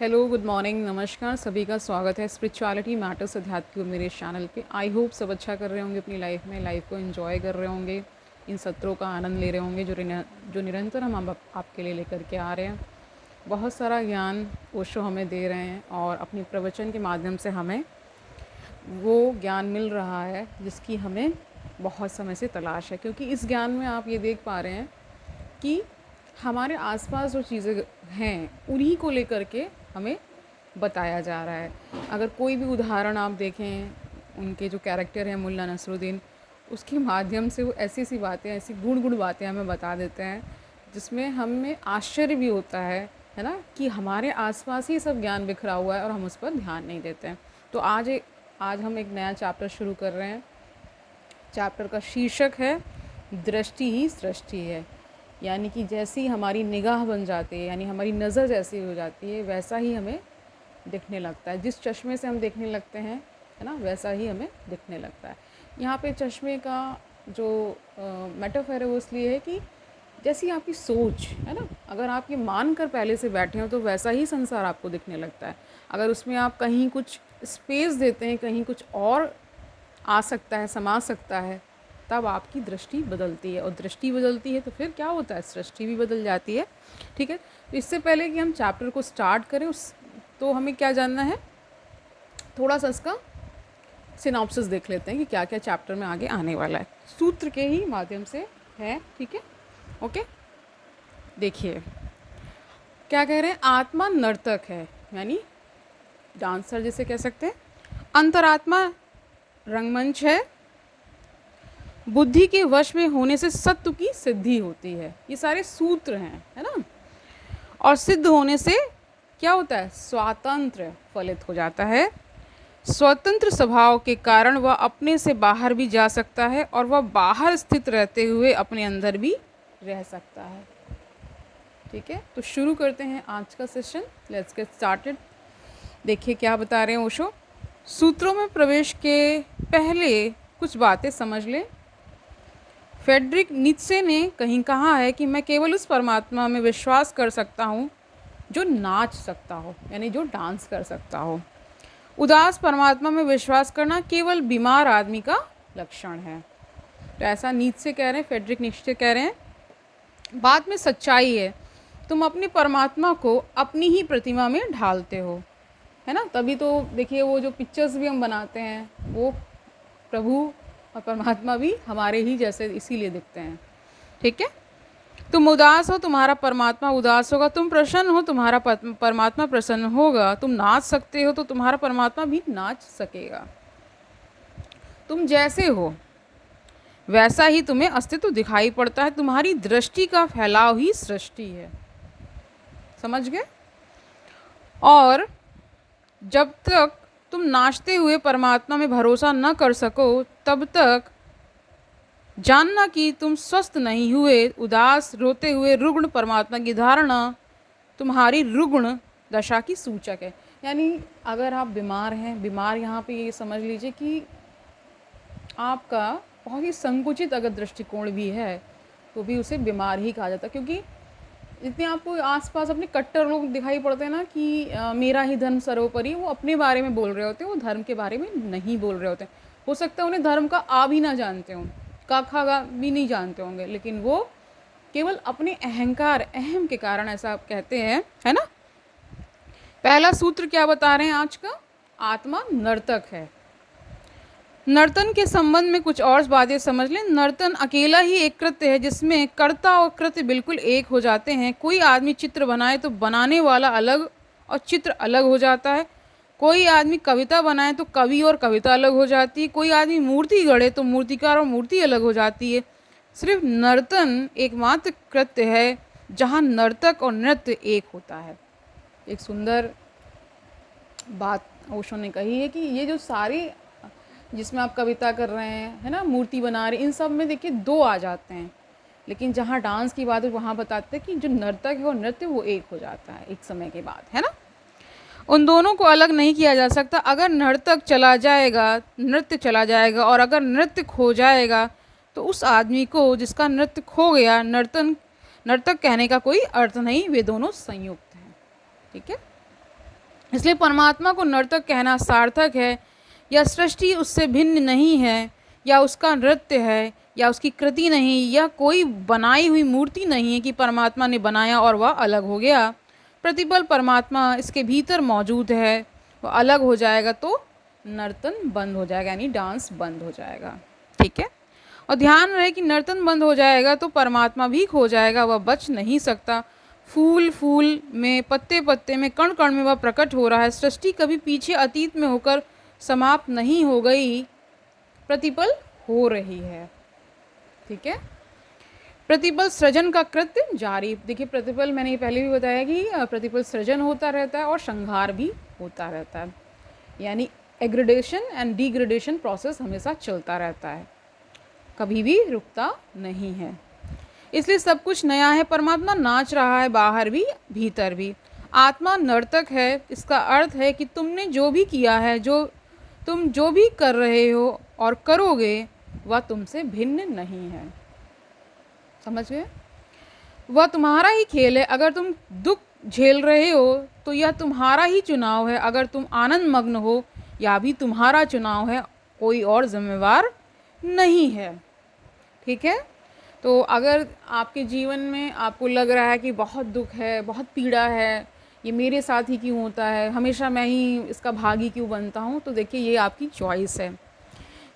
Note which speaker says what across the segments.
Speaker 1: Hello, good morning, नमस्कार। सभी का स्वागत है स्पिरिचुअलिटी मैटर्स अध्यात्म के मेरे चैनल पे। आई होप सब अच्छा कर रहे होंगे अपनी लाइफ में, लाइफ को एंजॉय कर रहे होंगे, इन सत्रों का आनंद ले रहे होंगे जो निरंतर हम आपके लिए लेकर के आ रहे हैं। बहुत सारा ज्ञान ओशो हमें दे रहे हैं और अपनी प्रवचन के माध्यम से हमें वो ज्ञान मिल रहा है जिसकी हमें बहुत समय से तलाश है। क्योंकि इस ज्ञान में आप ये देख पा रहे हैं कि हमारे आसपास जो चीज़ें हैं उन्हीं को लेकर के हमें बताया जा रहा है। अगर कोई भी उदाहरण आप देखें, उनके जो कैरेक्टर हैं मुल्ला नसरुद्दीन, उसके माध्यम से वो ऐसी ऐसी बातें, ऐसी गुण गुण बातें हमें बता देते हैं जिसमें हमें आश्चर्य भी होता है ना, कि हमारे आसपास ही सब ज्ञान बिखरा हुआ है और हम उस पर ध्यान नहीं देते हैं। तो आज हम एक नया चैप्टर शुरू कर रहे हैं। चैप्टर का शीर्षक है दृष्टि ही सृष्टि है। यानी कि जैसी हमारी निगाह बन जाती है, यानी हमारी नज़र जैसी हो जाती है, वैसा ही हमें दिखने लगता है। जिस चश्मे से हम देखने लगते हैं, है ना, वैसा ही हमें दिखने लगता है। यहाँ पे चश्मे का जो मेटाफर है वो इसलिए है कि जैसी आपकी सोच है ना, अगर आप ये मान कर पहले से बैठे हो तो वैसा ही संसार आपको दिखने लगता है। अगर उसमें आप कहीं कुछ स्पेस देते हैं, कहीं कुछ और आ सकता है, समा सकता है, तब आपकी दृष्टि बदलती है। और दृष्टि बदलती है तो फिर क्या होता है, सृष्टि भी बदल जाती है। ठीक है, तो इससे पहले कि हम चैप्टर को स्टार्ट करें तो हमें क्या जानना है, थोड़ा सा इसका सिनॉप्सिस देख लेते हैं कि क्या क्या चैप्टर में आगे आने वाला है। सूत्र के ही माध्यम से है। ठीक है, ओके। देखिए क्या कह रहे हैं, आत्मा नर्तक है, यानी डांसर जिसे कह सकते हैं। अंतरात्मा रंगमंच है। बुद्धि के वश में होने से सत्व की सिद्धि होती है। ये सारे सूत्र हैं, है ना। और सिद्ध होने से क्या होता है, स्वातंत्र फलित हो जाता है। स्वतंत्र स्वभाव के कारण वह अपने से बाहर भी जा सकता है और वह बाहर स्थित रहते हुए अपने अंदर भी रह सकता है। ठीक है, तो शुरू करते हैं आज का सेशन। Let's get started. देखिए क्या बता रहे हैं ओशो। सूत्रों में प्रवेश के पहले कुछ बातें समझ लें। फ्रेडरिक नीत्शे ने कहीं कहा है कि मैं केवल उस परमात्मा में विश्वास कर सकता हूँ जो नाच सकता हो, यानी जो डांस कर सकता हो। उदास परमात्मा में विश्वास करना केवल बीमार आदमी का लक्षण है। तो ऐसा नीत्शे कह रहे हैं, फ्रेडरिक नीत्शे कह रहे हैं। बाद में सच्चाई है, तुम अपने परमात्मा को अपनी ही प्रतिमा में ढालते हो, है ना। तभी तो देखिए वो जो पिक्चर्स भी हम बनाते हैं वो प्रभु और परमात्मा भी हमारे ही जैसे इसीलिए दिखते हैं। ठीक है, तुम उदास हो, तुम्हारा परमात्मा उदास होगा। तुम प्रसन्न हो, तुम्हारा परमात्मा प्रसन्न होगा। तुम नाच सकते हो तो तुम्हारा परमात्मा भी नाच सकेगा। तुम जैसे हो वैसा ही तुम्हें अस्तित्व दिखाई पड़ता है। तुम्हारी दृष्टि का फैलाव ही सृष्टि है। समझ गए। और जब तक तुम नाचते हुए परमात्मा में भरोसा न कर सको तब तक जानना कि तुम स्वस्थ नहीं हुए। उदास रोते हुए रुग्ण परमात्मा की धारणा तुम्हारी रुग्ण दशा की सूचक है। यानी अगर आप बीमार हैं, बीमार यहाँ पे ये समझ लीजिए कि आपका बहुत ही संकुचित अगर दृष्टिकोण भी है तो भी उसे बीमार ही कहा जाता है। क्योंकि जितने आपको आसपास अपने कट्टर लोग दिखाई पड़ते हैं ना कि मेरा ही धर्म सर्वोपरि, वो अपने बारे में बोल रहे होते हैं, वो धर्म के बारे में नहीं बोल रहे होते हैं। हो सकता है उन्हें धर्म का आ भी ना जानते हों, का खा गा भी नहीं जानते होंगे, लेकिन वो केवल अपने अहंकार अहम के कारण ऐसा आप कहते हैं, है ना। पहला सूत्र क्या बता रहे हैं आज का, आत्मा नर्तक है। नर्तन के संबंध में कुछ और बातें समझ लें। नर्तन अकेला ही एक कृत्य है जिसमें कर्ता और कृत्य बिल्कुल एक हो जाते हैं। कोई आदमी चित्र बनाए तो बनाने वाला अलग और चित्र अलग हो जाता है। कोई आदमी कविता बनाए तो कवि और कविता अलग हो जाती है। कोई आदमी मूर्ति गढ़े तो मूर्तिकार और मूर्ति अलग हो जाती है। सिर्फ नर्तन एकमात्र कृत्य है जहाँ नर्तक और नृत्य एक होता है। एक सुंदर बात ओशो ने कही है कि ये जो सारे जिसमें आप कविता कर रहे हैं, है ना, मूर्ति बना रहे, इन सब में देखिए दो आ जाते हैं, लेकिन जहाँ डांस की बात है वहाँ बताते हैं कि जो नर्तक है और नृत्य वो एक हो जाता है एक समय के बाद, है ना। उन दोनों को अलग नहीं किया जा सकता। अगर नर्तक चला जाएगा नृत्य चला जाएगा, और अगर नृत्य खो जाएगा तो उस आदमी को जिसका नृत्य खो गया नर्तक कहने का कोई अर्थ नहीं। वे दोनों संयुक्त हैं। ठीक है, इसलिए परमात्मा को नर्तक कहना सार्थक है। या सृष्टि उससे भिन्न नहीं है, या उसका नृत्य है, या उसकी कृति नहीं, या कोई बनाई हुई मूर्ति नहीं है कि परमात्मा ने बनाया और वह अलग हो गया। प्रतिपल परमात्मा इसके भीतर मौजूद है, वो अलग हो जाएगा तो नर्तन बंद हो जाएगा, यानी डांस बंद हो जाएगा। ठीक है, और ध्यान रहे कि नर्तन बंद हो जाएगा तो परमात्मा भी खो जाएगा, वह बच नहीं सकता। फूल फूल में, पत्ते पत्ते में, कण कण में वह प्रकट हो रहा है। सृष्टि कभी पीछे अतीत में होकर समाप्त नहीं हो गई, प्रतिपल हो रही है। ठीक है, प्रतिपल सृजन का कृत्य जारी। देखिए प्रतिपल, मैंने पहले भी बताया कि प्रतिपल सृजन होता रहता है और संहार भी होता रहता है, यानी एग्रेडेशन एंड डिग्रेडेशन प्रोसेस हमेशा चलता रहता है, कभी भी रुकता नहीं है। इसलिए सब कुछ नया है। परमात्मा नाच रहा है, बाहर भी भीतर भी। आत्मा नर्तक है। इसका अर्थ है कि तुमने जो भी किया है, तुम जो भी कर रहे हो और करोगे, वह तुमसे भिन्न नहीं है। समझ गए? वह तुम्हारा ही खेल है। अगर तुम दुख झेल रहे हो तो यह तुम्हारा ही चुनाव है। अगर तुम आनंद मग्न हो, यह भी तुम्हारा चुनाव है, कोई और जिम्मेवार नहीं है। ठीक है, तो अगर आपके जीवन में आपको लग रहा है कि बहुत दुख है, बहुत पीड़ा है, ये मेरे साथ ही क्यों होता है, हमेशा मैं ही इसका भागी क्यों बनता हूँ, तो देखिए ये आपकी चॉइस है।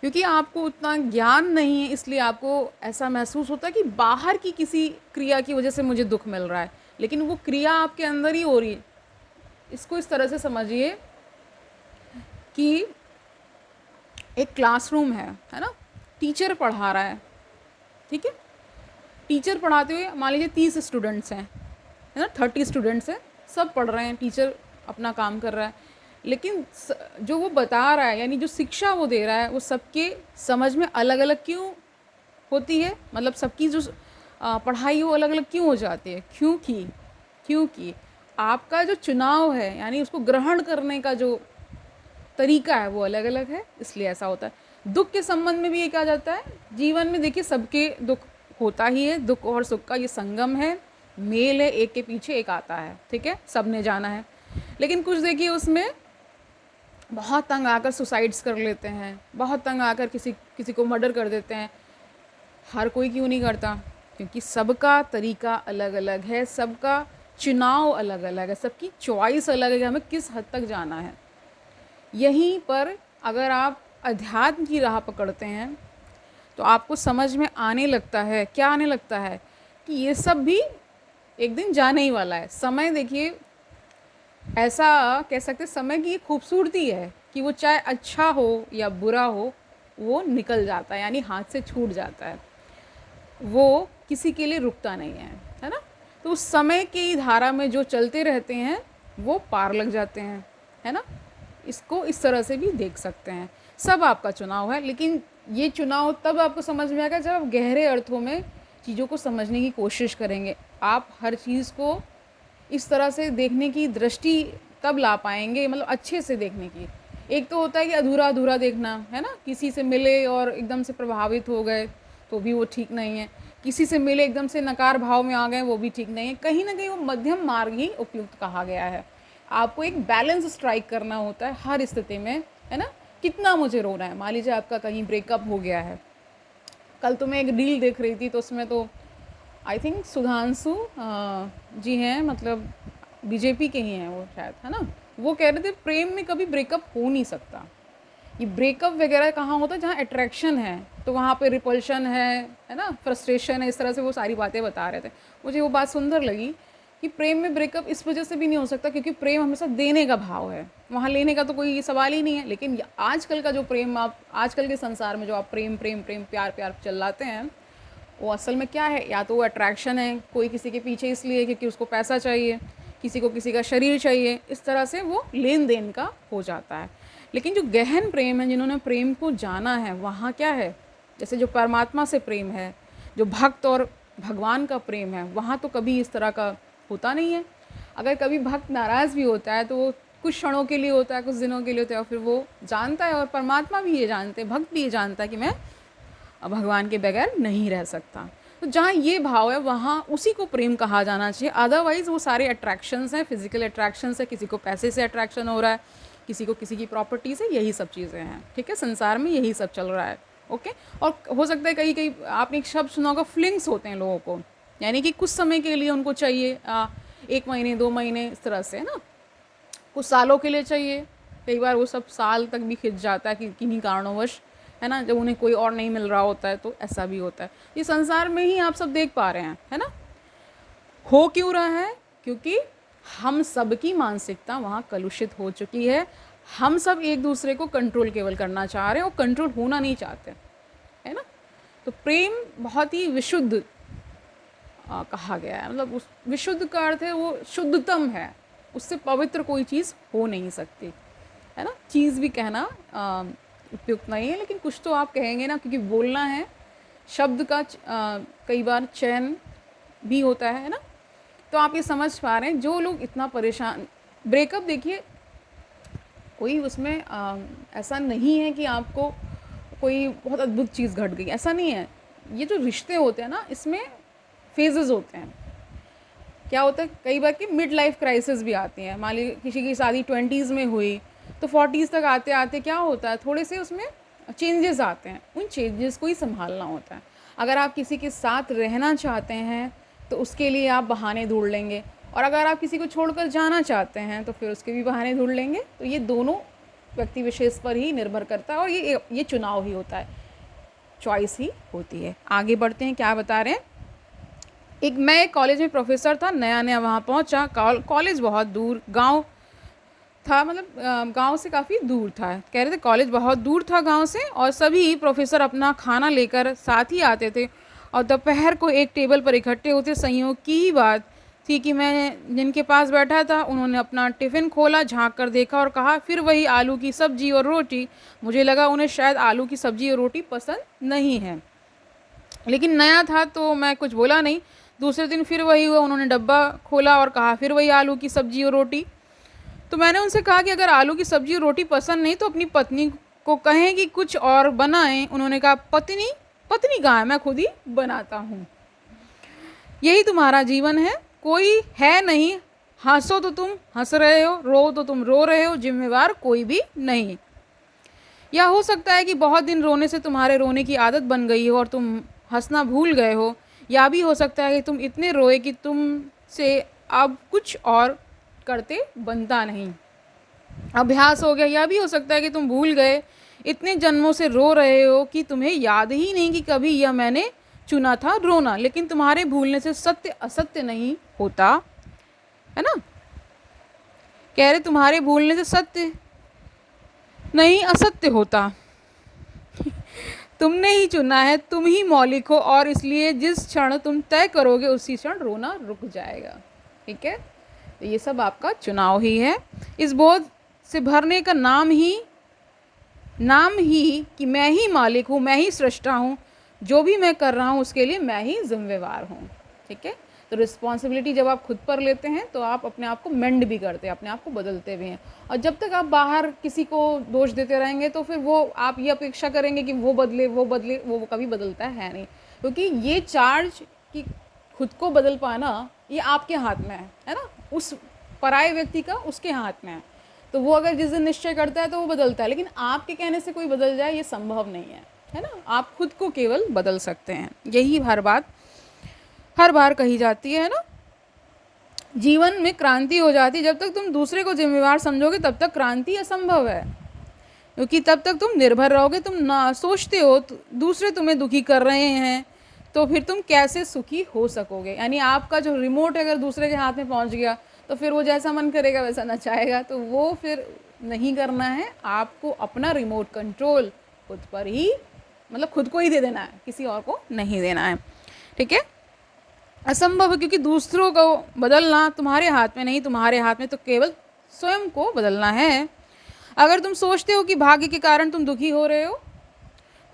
Speaker 1: क्योंकि आपको उतना ज्ञान नहीं है, इसलिए आपको ऐसा महसूस होता है कि बाहर की किसी क्रिया की वजह से मुझे दुख मिल रहा है, लेकिन वो क्रिया आपके अंदर ही हो रही है। इसको इस तरह से समझिए कि एक क्लासरूम है ना, टीचर पढ़ा रहा है। ठीक है, टीचर पढ़ाते हुए मान लीजिए 30 स्टूडेंट्स हैं, है ना, 30 स्टूडेंट्स हैं, सब पढ़ रहे हैं, टीचर अपना काम कर रहा है, लेकिन जो वो बता रहा है, यानी जो शिक्षा वो दे रहा है, वो सबके समझ में अलग अलग क्यों होती है? मतलब सबकी जो पढ़ाई वो अलग अलग क्यों हो जाती है? क्योंकि आपका जो चुनाव है, यानी उसको ग्रहण करने का जो तरीका है वो अलग अलग है, इसलिए ऐसा होता है। दुख के संबंध में भी ये कहा जाता है, जीवन में देखिए सबके दुख होता ही है, दुख और सुख का ये संगम है, मेल है, एक के पीछे एक आता है। ठीक है, सब ने जाना है। लेकिन कुछ देखिए उसमें बहुत तंग आकर सुसाइड्स कर लेते हैं, बहुत तंग आकर किसी को मर्डर कर देते हैं। हर कोई क्यों नहीं करता? क्योंकि सबका तरीका अलग अलग है, सबका चुनाव अलग अलग है, सबकी चॉइस अलग है कि हमें किस हद तक जाना है। यहीं पर अगर आप अध्यात्म की राह पकड़ते हैं तो आपको समझ में आने लगता है, क्या आने लगता है, कि ये सब भी एक दिन जाने ही वाला है। समय देखिए, ऐसा कह सकते समय की ये खूबसूरती है कि वो चाहे अच्छा हो या बुरा हो, वो निकल जाता है, यानी हाथ से छूट जाता है, वो किसी के लिए रुकता नहीं है ना। तो उस समय की धारा में जो चलते रहते हैं वो पार लग जाते हैं, है ना। इसको इस तरह से भी देख सकते हैं। सब आपका चुनाव है, लेकिन ये चुनाव तब आपको समझ में आएगा जब आप गहरे अर्थों में चीज़ों को समझने की कोशिश करेंगे। आप हर चीज़ को इस तरह से देखने की दृष्टि तब ला पाएंगे, मतलब अच्छे से देखने की। एक तो होता है कि अधूरा अधूरा देखना, है ना, किसी से मिले और एकदम से प्रभावित हो गए तो भी वो ठीक नहीं है, किसी से मिले एकदम से नकार भाव में आ गए, वो भी ठीक नहीं है। कहीं ना कहीं वो मध्यम मार्ग ही उपयुक्त कहा गया है। आपको एक बैलेंस स्ट्राइक करना होता है हर स्थिति में, है ना। कितना मुझे रोना है, मान लीजिए आपका कहीं ब्रेकअप हो गया है। कल तो मैं एक रील देख रही थी, तो उसमें तो आई थिंक सुधांशु जी हैं, मतलब बीजेपी के ही हैं वो शायद, है ना। वो कह रहे थे प्रेम में कभी ब्रेकअप हो नहीं सकता। ये ब्रेकअप वगैरह कहाँ होता है? जहाँ अट्रैक्शन है तो वहाँ पे रिपल्शन है ना, फ्रस्ट्रेशन है, इस तरह से वो सारी बातें बता रहे थे। मुझे वो बात सुंदर लगी कि प्रेम में ब्रेकअप इस वजह से भी नहीं हो सकता क्योंकि प्रेम हमेशा देने का भाव है, वहाँ लेने का तो कोई सवाल ही नहीं है। लेकिन आजकल का जो प्रेम, आप आजकल के संसार में जो आप प्रेम प्रेम प्रेम प्यार प्यार चिल्लाते हैं, वो असल में क्या है? या तो वो अट्रैक्शन है, कोई किसी के पीछे इसलिए क्योंकि उसको पैसा चाहिए, किसी को किसी का शरीर चाहिए, इस तरह से वो लेन देन का हो जाता है। लेकिन जो गहन प्रेम है, जिन्होंने प्रेम को जाना है, वहाँ क्या है? जैसे जो परमात्मा से प्रेम है, जो भक्त और भगवान का प्रेम है, वहाँ तो कभी इस तरह का होता नहीं है। अगर कभी भक्त नाराज़ भी होता है तो वो कुछ क्षणों के लिए होता है, कुछ दिनों के लिए होता है, और फिर वो जानता है, और परमात्मा भी ये जानते हैं, भक्त भी ये जानता है कि मैं भगवान के बगैर नहीं रह सकता। तो जहाँ ये भाव है वहाँ उसी को प्रेम कहा जाना चाहिए। अदरवाइज़ वो सारे अट्रैक्शंस हैं, फिजिकल अट्रैक्शंस है, किसी को पैसे से अट्रैक्शन हो रहा है, किसी को किसी की प्रॉपर्टी से, यही सब चीज़ें हैं। ठीक है, संसार में यही सब चल रहा है। ओके, और हो सकता है कहीं कहीं आपने एक शब्द सुना होगा, फ्लिंग्स होते हैं लोगों को, यानी कि कुछ समय के लिए उनको चाहिए, 1 महीने 2 महीने इस तरह से, है ना, कुछ सालों के लिए चाहिए। कई बार वो सब साल तक भी खिंच जाता है कि किन्हीं कारणोंवश, है ना, जब उन्हें कोई और नहीं मिल रहा होता है, तो ऐसा भी होता है। ये संसार में ही आप सब देख पा रहे हैं, है ना। हो क्यों रहा है? क्योंकि हम सब की मानसिकता वहाँ कलुषित हो चुकी है। हम सब एक दूसरे को कंट्रोल केवल करना चाह रहे हैं और कंट्रोल होना नहीं चाहते, है ना। तो प्रेम बहुत ही विशुद्ध कहा गया है, मतलब उस विशुद्ध का अर्थ है वो शुद्धतम है, उससे पवित्र कोई चीज़ हो नहीं सकती, है ना। चीज़ भी कहना उपयुक्त नहीं है, लेकिन कुछ तो आप कहेंगे ना, क्योंकि बोलना है, शब्द का कई बार चयन भी होता है ना। तो आप ये समझ पा रहे हैं, जो लोग इतना परेशान, ब्रेकअप देखिए, कोई उसमें ऐसा नहीं है कि आपको कोई बहुत अद्भुत चीज़ घट गई, ऐसा नहीं है। ये जो रिश्ते होते हैं ना, इसमें फेजेस होते हैं। क्या होता है कई बार कि मिड लाइफ क्राइसिस भी आती हैं। मान लीजिए किसी की शादी 20s में हुई, तो 40s तक आते आते क्या होता है, थोड़े से उसमें चेंजेस आते हैं, उन चेंजेस को ही संभालना होता है। अगर आप किसी के साथ रहना चाहते हैं तो उसके लिए आप बहाने ढूंढ लेंगे, और अगर आप किसी को छोड़कर जाना चाहते हैं तो फिर उसके भी बहाने ढूंढ लेंगे। तो ये दोनों व्यक्ति विशेष पर ही निर्भर करता है, और ये चुनाव ही होता है, चॉइस ही होती है। आगे बढ़ते हैं, क्या बता रहे हैं। मैं एक कॉलेज में प्रोफेसर था, नया नया वहाँ पहुँचा। कॉलेज बहुत दूर, गांव था, मतलब गांव से काफ़ी दूर था। कह रहे थे कॉलेज बहुत दूर था गांव से, और सभी प्रोफेसर अपना खाना लेकर साथ ही आते थे और दोपहर को एक टेबल पर इकट्ठे होते। संयोग की ही बात थी कि मैं जिनके पास बैठा था उन्होंने अपना टिफ़िन खोला, झांक कर देखा और कहा, फिर वही आलू की सब्ज़ी और रोटी। मुझे लगा उन्हें शायद आलू की सब्ज़ी और रोटी पसंद नहीं है, लेकिन नया था तो मैं कुछ बोला नहीं। दूसरे दिन फिर वही हुआ, उन्होंने डब्बा खोला और कहा, फिर वही आलू की सब्ज़ी और रोटी। तो मैंने उनसे कहा कि अगर आलू की सब्ज़ी और रोटी पसंद नहीं तो अपनी पत्नी को कहें कि कुछ और बनाएं। उन्होंने कहा, पत्नी कहाँ है, मैं खुद ही बनाता हूँ। यही तुम्हारा जीवन है, कोई है नहीं। हंसो तो तुम हंस रहे हो, रो तो तुम रो रहे हो, जिम्मेवार कोई भी नहीं। या हो सकता है कि बहुत दिन रोने से तुम्हारे रोने की आदत बन गई हो और तुम हंसना भूल गए हो। या भी हो सकता है कि तुम इतने रोए कि तुम से अब कुछ और करते बनता नहीं, अभ्यास हो गया। या भी हो सकता है कि तुम भूल गए, इतने जन्मों से रो रहे हो कि तुम्हें याद ही नहीं कि कभी यह मैंने चुना था रोना। लेकिन तुम्हारे भूलने से सत्य असत्य नहीं होता, है ना। कह रहे तुम्हारे भूलने से सत्य नहीं असत्य होता। तुमने ही चुना है, तुम ही मौलिक हो, और इसलिए जिस क्षण तुम तय करोगे उसी क्षण रोना रुक जाएगा। ठीक है, तो ये सब आपका चुनाव ही है। इस बोध से भरने का नाम ही कि मैं ही मालिक हूँ, मैं ही सृष्टा हूँ, जो भी मैं कर रहा हूँ उसके लिए मैं ही जिम्मेवार हूँ। ठीक है, तो रिस्पॉन्सिबिलिटी जब आप खुद पर लेते हैं तो आप अपने आप को मेंड भी करते हैं, अपने आप को बदलते भी हैं। और जब तक आप बाहर किसी को दोष देते रहेंगे तो फिर वो आप ये अपेक्षा करेंगे कि वो बदले, वो कभी बदलता है नहीं। क्योंकि ये चार्ज कि खुद को बदल पाना ये आपके हाथ में है ना, उस पराये व्यक्ति का उसके हाथ में है। तो वो अगर जिस दिन निश्चय करता है तो वो बदलता है, लेकिन आपके कहने से कोई बदल जाए ये संभव नहीं है ना। आप खुद को केवल बदल सकते हैं, यही हर बार कही जाती है ना। जीवन में क्रांति हो जाती है, जब तक तुम दूसरे को जिम्मेवार समझोगे तब तक क्रांति असंभव है, क्योंकि तब तक तुम निर्भर रहोगे। तुम ना सोचते हो दूसरे तुम्हें दुखी कर रहे हैं तो फिर तुम कैसे सुखी हो सकोगे। यानी आपका जो रिमोट अगर दूसरे के हाथ में पहुंच गया तो फिर वो जैसा मन करेगा वैसा नचाएगा, तो वो फिर नहीं करना है। आपको अपना रिमोट कंट्रोल खुद पर ही, मतलब खुद को ही दे देना है, किसी और को नहीं देना है। ठीक है, असंभव है, क्योंकि दूसरों को बदलना तुम्हारे हाथ में नहीं, तुम्हारे हाथ में तो केवल स्वयं को बदलना है। अगर तुम सोचते हो कि भाग्य के कारण तुम दुखी हो रहे हो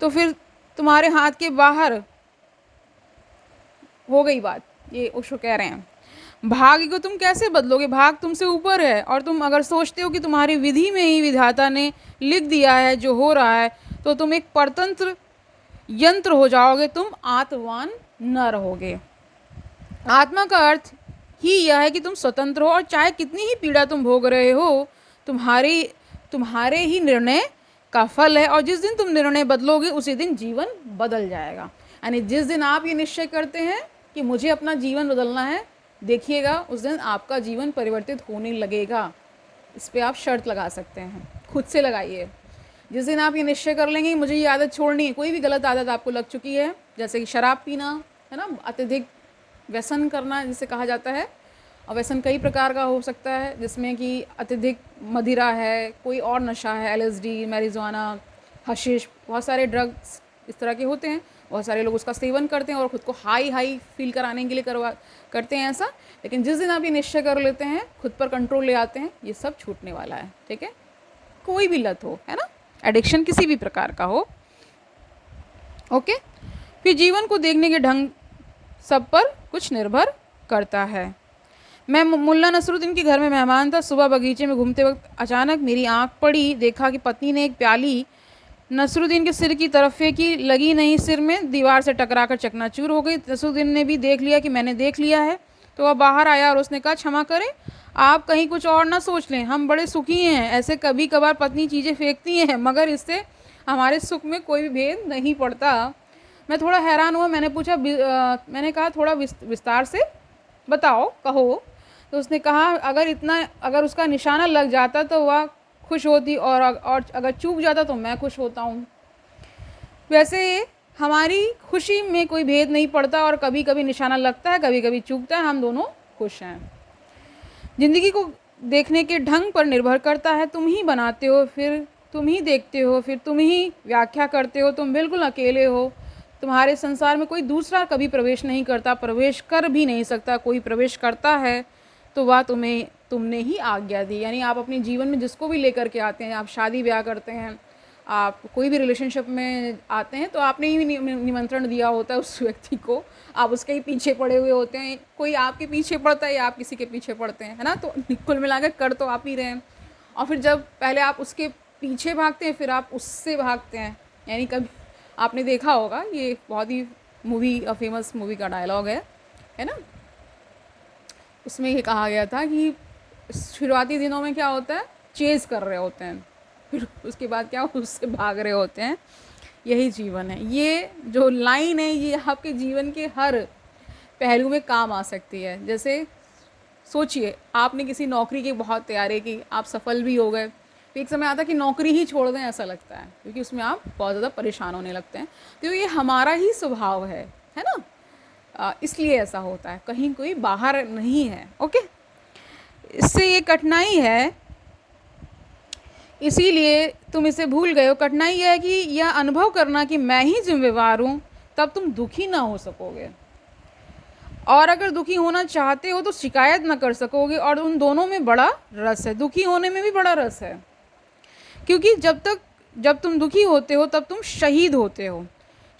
Speaker 1: तो फिर तुम्हारे हाथ के बाहर हो गई बात। ये ओशो कह रहे हैं, भाग्य को तुम कैसे बदलोगे, भाग तुमसे ऊपर है। और तुम अगर सोचते हो कि तुम्हारी विधि में ही विधाता ने लिख दिया है जो हो रहा है, तो तुम एक परतंत्र यंत्र हो जाओगे, तुम आत्मवान न रहोगे। आत्मा का अर्थ ही यह है कि तुम स्वतंत्र हो और चाहे कितनी ही पीड़ा तुम भोग रहे हो, तुम्हारी तुम्हारे ही निर्णय का फल है। और जिस दिन तुम निर्णय बदलोगे उसी दिन जीवन बदल जाएगा। यानी जिस दिन आप ये निश्चय करते हैं कि मुझे अपना जीवन बदलना है, देखिएगा उस दिन आपका जीवन परिवर्तित होने लगेगा। इस पर आप शर्त लगा सकते हैं, खुद से लगाइए। जिस दिन आप ये निश्चय कर लेंगे कि मुझे ये आदत छोड़नी है, कोई भी गलत आदत आपको लग चुकी है, जैसे कि शराब पीना है ना, अत्यधिक व्यसन करना जिसे कहा जाता है, और व्यसन कई प्रकार का हो सकता है जिसमें कि अत्यधिक मदिरा है, कोई और नशा है, LSD, मैरिजुआना, हशीश, बहुत सारे ड्रग्स इस तरह के होते हैं। बहुत सारे लोग उसका सेवन करते हैं और ख़ुद को हाई फील कराने के लिए करते हैं ऐसा। लेकिन जिस दिन आप ये निश्चय कर लेते हैं, खुद पर कंट्रोल ले आते हैं, ये सब छूटने वाला है। ठीक है, कोई भी लत हो, है ना, एडिक्शन किसी भी प्रकार का हो। ओके, फिर जीवन को देखने के ढंग सब पर कुछ निर्भर करता है। मैं मुल्ला नसरुद्दीन के घर में मेहमान था। सुबह बगीचे में घूमते वक्त अचानक मेरी आंख पड़ी, देखा कि पत्नी ने एक प्याली नसरुद्दीन के सिर की तरफ फेंकी, लगी नहीं सिर में, दीवार से टकराकर चकनाचूर हो गई। नसरुद्दीन ने भी देख लिया कि मैंने देख लिया है, तो वह बाहर आया और उसने कहा, क्षमा करें, आप कहीं कुछ और ना सोच लें, हम बड़े सुखी हैं। ऐसे कभी कभार पत्नी चीज़ें फेंकती हैं, मगर इससे हमारे सुख में कोई भी भेद नहीं पड़ता। मैं थोड़ा हैरान हुआ। मैंने पूछा, मैंने कहा थोड़ा विस्तार से बताओ, कहो। तो उसने कहा, अगर उसका निशाना लग जाता तो वह खुश होती, और अगर चूक जाता तो मैं खुश होता हूँ। वैसे हमारी खुशी में कोई भेद नहीं पड़ता, और कभी कभी निशाना लगता है, कभी कभी चूकता है, हम दोनों खुश हैं। ज़िंदगी को देखने के ढंग पर निर्भर करता है। तुम ही बनाते हो, फिर तुम ही देखते हो, फिर तुम ही व्याख्या करते हो। तुम बिल्कुल अकेले हो, तुम्हारे संसार में कोई दूसरा कभी प्रवेश नहीं करता, प्रवेश कर भी नहीं सकता। कोई प्रवेश करता है तो वह तुमने ही आज्ञा दी। यानी आप अपने जीवन में जिसको भी लेकर के आते हैं, आप शादी ब्याह करते हैं, आप कोई भी रिलेशनशिप में आते हैं, तो आपने ही निमंत्रण दिया होता है उस व्यक्ति को, आप उसके ही पीछे पड़े हुए होते हैं। कोई आपके पीछे पड़ता है या आप किसी के पीछे पड़ते हैं, है ना। तो कुल मिलाकर कर तो आप ही रहे हैं। और फिर जब पहले आप उसके पीछे भागते हैं, फिर आप उससे भागते हैं। यानी कभी आपने देखा होगा, ये बहुत ही फेमस मूवी का डायलॉग है ना। उसमें ये कहा गया था कि शुरुआती दिनों में क्या होता है, चेज़ कर रहे होते हैं, फिर उसके बाद क्या, उससे भाग रहे होते हैं। यही जीवन है। ये जो लाइन है, ये आपके जीवन के हर पहलू में काम आ सकती है। जैसे सोचिए, आपने किसी नौकरी की बहुत तैयारी की, आप सफल भी हो गए, फिर एक समय आता है कि नौकरी ही छोड़ दें ऐसा लगता है, क्योंकि उसमें आप बहुत ज़्यादा परेशान होने लगते हैं। तो ये हमारा ही स्वभाव है ना। इसलिए ऐसा होता है, कहीं कोई बाहर नहीं है। ओके, इससे ये कठिनाई है, इसीलिए तुम इसे भूल गए हो। कठिनाई यह है कि यह अनुभव करना कि मैं ही जिम्मेवार हूँ, तब तुम दुखी ना हो सकोगे। और अगर दुखी होना चाहते हो तो शिकायत ना कर सकोगे, और उन दोनों में बड़ा रस है। दुखी होने में भी बड़ा रस है, क्योंकि जब तुम दुखी होते हो तब तुम शहीद होते हो।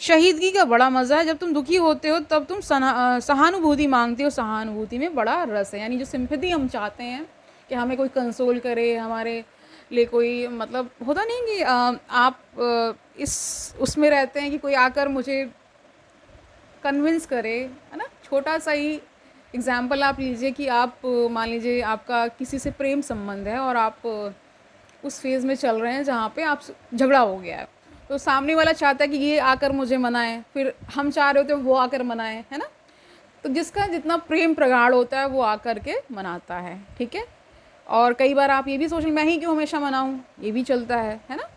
Speaker 1: शहीदगी का बड़ा मज़ा है। जब तुम दुखी होते हो तब तुम सहानुभूति मांगते हो, सहानुभूति में बड़ा रस है। यानी जो सिंपैथी हम चाहते हैं कि हमें कोई कंसोल करे, हमारे लिए कोई, मतलब होता नहीं कि आप इस उसमें रहते हैं कि कोई आकर मुझे कन्विंस करे, है ना। छोटा सा ही एग्जाम्पल आप लीजिए कि आप मान लीजिए आपका किसी से प्रेम संबंध है और आप उस फेज़ में चल रहे हैं जहाँ पे आप झगड़ा हो गया है, तो सामने वाला चाहता है कि ये आकर मुझे मनाए, फिर हम चाह रहे होते हैं वो आकर मनाए, है ना। तो जिसका जितना प्रेम प्रगाढ़ होता है वो आकर के मनाता है, ठीक है। और कई बार आप ये भी सोच, मैं ही क्यों हमेशा मनाऊँ, ये भी चलता है ना।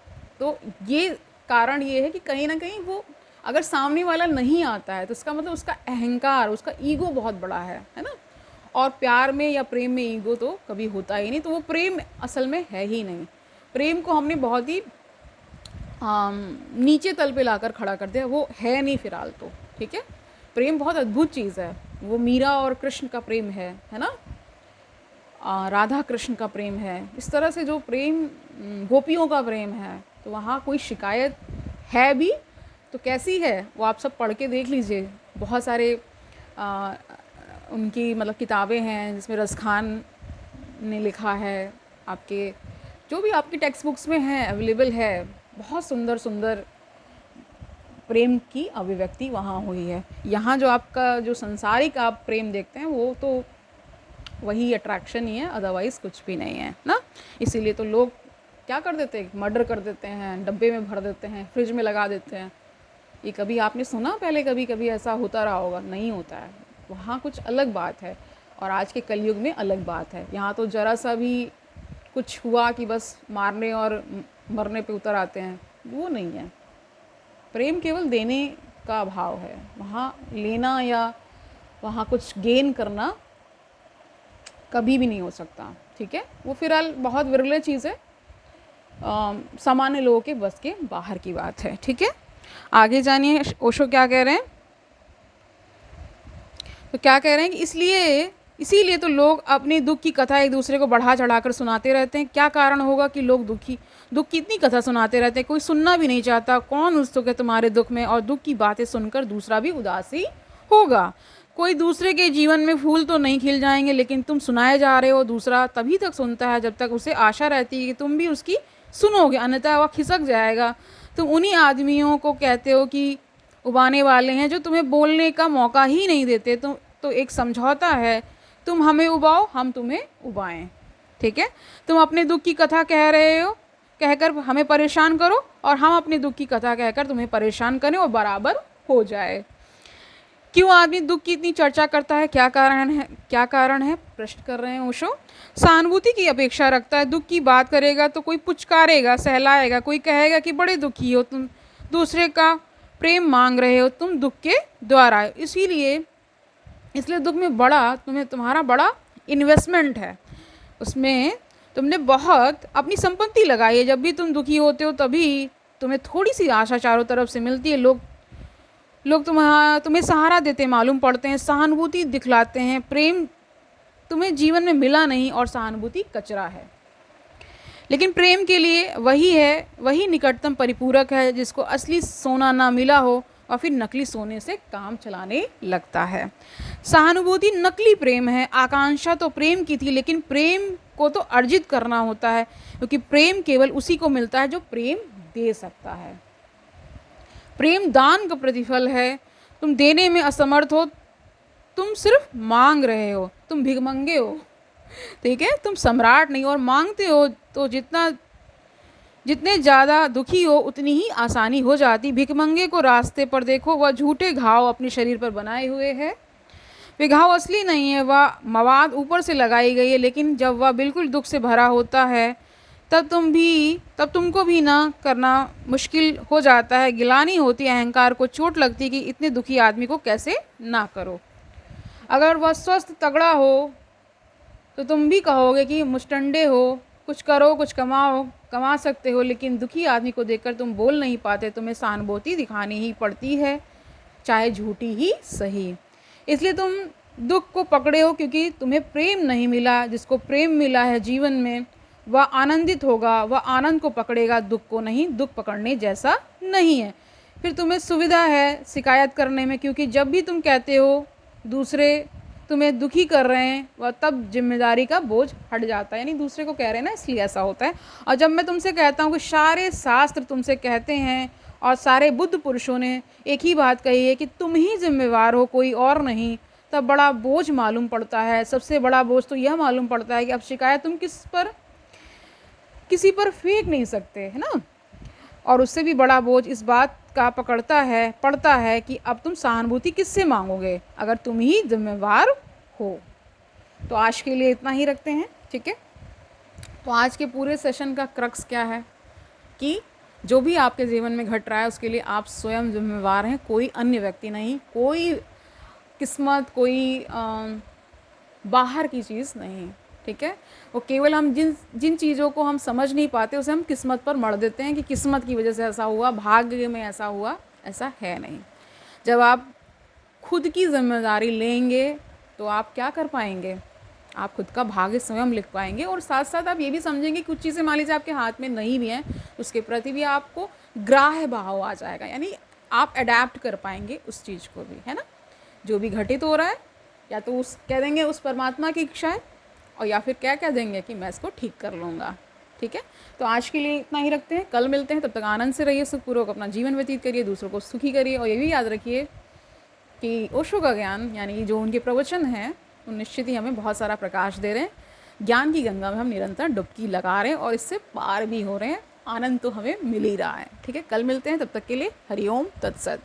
Speaker 1: तो ये कारण ये है कि कहीं ना कहीं वो अगर सामने वाला नहीं आता है तो इसका मतलब उसका अहंकार, उसका ईगो बहुत बड़ा है ना। और प्यार में या प्रेम में ईगो तो कभी होता ही नहीं, तो वो प्रेम असल में है ही नहीं। प्रेम को हमने बहुत ही नीचे तल पे लाकर खड़ा कर दिया, वो है नहीं फिलहाल तो, ठीक है। प्रेम बहुत अद्भुत चीज़ है, वो मीरा और कृष्ण का प्रेम है ना, राधा कृष्ण का प्रेम है। इस तरह से जो प्रेम गोपियों का प्रेम है, तो वहाँ कोई शिकायत है भी तो कैसी है वो आप सब पढ़ के देख लीजिए। बहुत सारे उनकी मतलब किताबें हैं जिसमें रसखान ने लिखा है, आपके जो भी आपकी टेक्स्ट बुक्स में है अवेलेबल है। बहुत सुंदर सुंदर प्रेम की अभिव्यक्ति वहाँ हुई है। यहाँ जो आपका जो संसारिक आप प्रेम देखते हैं वो तो वही अट्रैक्शन ही है, अदरवाइज़ कुछ भी नहीं है ना। इसीलिए तो लोग क्या कर देते हैं, मर्डर कर देते हैं, डब्बे में भर देते हैं, फ्रिज में लगा देते हैं। ये कभी आपने सुना पहले कभी कभी ऐसा होता रहा होगा? नहीं होता है। वहाँ कुछ अलग बात है और आज के कलयुग में अलग बात है। यहाँ तो ज़रा सा भी कुछ हुआ कि बस मारने और मरने पे उतर आते हैं, वो नहीं है। प्रेम केवल देने का भाव है, वहाँ लेना या वहाँ कुछ गेन करना कभी भी नहीं हो सकता। ठीक है, वो फिलहाल बहुत विरले चीज़ है, सामान्य लोगों के बस के बाहर की बात है। ठीक है, आगे जानिए ओशो क्या कह रहे हैं। तो क्या कह रहे हैं कि इसीलिए तो लोग अपने दुख की कथा एक दूसरे को बढ़ा चढ़ाकर सुनाते रहते हैं। क्या कारण होगा कि लोग दुख की इतनी कथा सुनाते रहते हैं, कोई सुनना भी नहीं चाहता। कौन उत्सुक है तुम्हारे दुख में, और दुख की बातें सुनकर दूसरा भी उदास ही होगा। कोई दूसरे के जीवन में फूल तो नहीं खिल जाएंगे, लेकिन तुम सुनाए जा रहे हो। दूसरा तभी तक सुनता है जब तक उसे आशा रहती है कि तुम भी उसकी सुनोगे, अन्यथा वह खिसक जाएगा। तुम उन्हीं आदमियों को कहते हो कि उबाने वाले हैं जो तुम्हें बोलने का मौका ही नहीं देते। तो एक समझौता है, तुम हमें उबाओ, हम तुम्हें उबाएं। ठीक है, तुम अपने दुख की कथा कह रहे हो, कहकर हमें परेशान करो, और हम अपने दुख की कथा कहकर तुम्हें परेशान करें, और बराबर हो जाए। क्यों आदमी दुख की इतनी चर्चा करता है, क्या कारण है प्रश्न कर रहे हैं ओशो। सहानुभूति की अपेक्षा रखता है। दुख की बात करेगा तो कोई पुचकारेगा, सहलाएगा, कोई कहेगा कि बड़े दुखी हो तुम, दूसरे का प्रेम मांग रहे हो तुम दुख के द्वारा। इसलिए दुख में तुम्हारा बड़ा इन्वेस्टमेंट है, उसमें तुमने बहुत अपनी संपत्ति लगाई है। जब भी तुम दुखी होते हो तभी तुम्हें थोड़ी सी आशा चारों तरफ से मिलती है। लोग तुम्हें सहारा देते मालूम पड़ते हैं, सहानुभूति दिखलाते हैं। प्रेम तुम्हें जीवन में मिला नहीं और सहानुभूति कचरा है। लेकिन प्रेम के लिए वही निकटतम परिपूरक है, जिसको असली सोना ना मिला हो और फिर नकली सोने से काम चलाने लगता है। सहानुभूति नकली प्रेम है। आकांक्षा तो प्रेम की थी, लेकिन प्रेम को तो अर्जित करना होता है, क्योंकि प्रेम केवल उसी को मिलता है जो प्रेम दे सकता है। प्रेम दान का प्रतिफल है। तुम देने में असमर्थ हो, तुम सिर्फ मांग रहे हो, तुम भिखमंगे हो। ठीक है, तुम सम्राट नहीं, और मांगते हो तो जितने ज़्यादा दुखी हो उतनी ही आसानी हो जाती। भिखमंगे को रास्ते पर देखो, वह झूठे घाव अपने शरीर पर बनाए हुए है। वे घाव असली नहीं है, वह मवाद ऊपर से लगाई गई है। लेकिन जब वह बिल्कुल दुख से भरा होता है तब तुमको भी ना करना मुश्किल हो जाता है। गिलानी होती है, अहंकार को चोट लगती है कि इतने दुखी आदमी को कैसे ना करो। अगर वह स्वस्थ तगड़ा हो तो तुम भी कहोगे कि मुस्टंडे हो, कुछ करो, कुछ कमा सकते हो। लेकिन दुखी आदमी को देखकर तुम बोल नहीं पाते, तुम्हें सहानुभूति दिखानी ही पड़ती है, चाहे झूठी ही सही। इसलिए तुम दुख को पकड़े हो, क्योंकि तुम्हें प्रेम नहीं मिला। जिसको प्रेम मिला है जीवन में वह आनंदित होगा, वह आनंद को पकड़ेगा, दुख को नहीं। दुख पकड़ने जैसा नहीं है। फिर तुम्हें सुविधा है शिकायत करने में, क्योंकि जब भी तुम कहते हो दूसरे तुम्हें दुखी कर रहे हैं, वह तब जिम्मेदारी का बोझ हट जाता है। यानी दूसरे को कह रहे हैं ना, इसलिए ऐसा होता है। और जब मैं तुमसे कहता हूँ कि सारे शास्त्र तुमसे कहते हैं और सारे बुद्ध पुरुषों ने एक ही बात कही है कि तुम ही जिम्मेवार हो, कोई और नहीं, तब बड़ा बोझ मालूम पड़ता है। सबसे बड़ा बोझ तो यह मालूम पड़ता है कि अब शिकायत तुम किसी पर फेंक नहीं सकते, है ना। और उससे भी बड़ा बोझ इस बात का पड़ता है कि अब तुम सहानुभूति किससे मांगोगे अगर तुम ही जिम्मेवार हो। तो आज के लिए इतना ही रखते हैं, ठीक है। तो आज के पूरे सेशन का क्रक्स क्या है कि जो भी आपके जीवन में घट रहा है उसके लिए आप स्वयं जिम्मेवार हैं, कोई अन्य व्यक्ति नहीं, कोई किस्मत, कोई बाहर की चीज़ नहीं, ठीक है। वो केवल हम जिन चीज़ों को हम समझ नहीं पाते उसे हम किस्मत पर मढ़ देते हैं कि किस्मत की वजह से ऐसा हुआ, भाग्य में ऐसा हुआ। ऐसा है नहीं। जब आप खुद की जिम्मेदारी लेंगे तो आप क्या कर पाएंगे, आप खुद का भाग्य स्वयं लिख पाएंगे। और साथ साथ आप ये भी समझेंगे कुछ चीज़ें मान लीजिए आपके हाथ में नहीं भी हैं, उसके प्रति भी आपको ग्राह्य भाव आ जाएगा, यानी आप अडेप्ट कर पाएंगे उस चीज़ को भी, है ना। जो भी घटित हो रहा है या तो कह देंगे उस परमात्मा की इच्छा है, और या फिर क्या कह देंगे कि मैं इसको ठीक कर लूँगा, ठीक है, तो आज के लिए इतना ही रखते हैं, कल मिलते हैं। तब तक आनंद से रहिए, सुखपूर्वक अपना जीवन व्यतीत करिए, दूसरों को सुखी करिए। और ये भी याद रखिए कि ओशो का ज्ञान यानी जो उनके प्रवचन हैं वो निश्चित ही हमें बहुत सारा प्रकाश दे रहे हैं। ज्ञान की गंगा में हम निरंतर डुबकी लगा रहे हैं और इससे पार भी हो रहे हैं। आनंद तो हमें मिल ही रहा है। ठीक है, कल मिलते हैं, तब तक के लिए हरिओम तत्सत।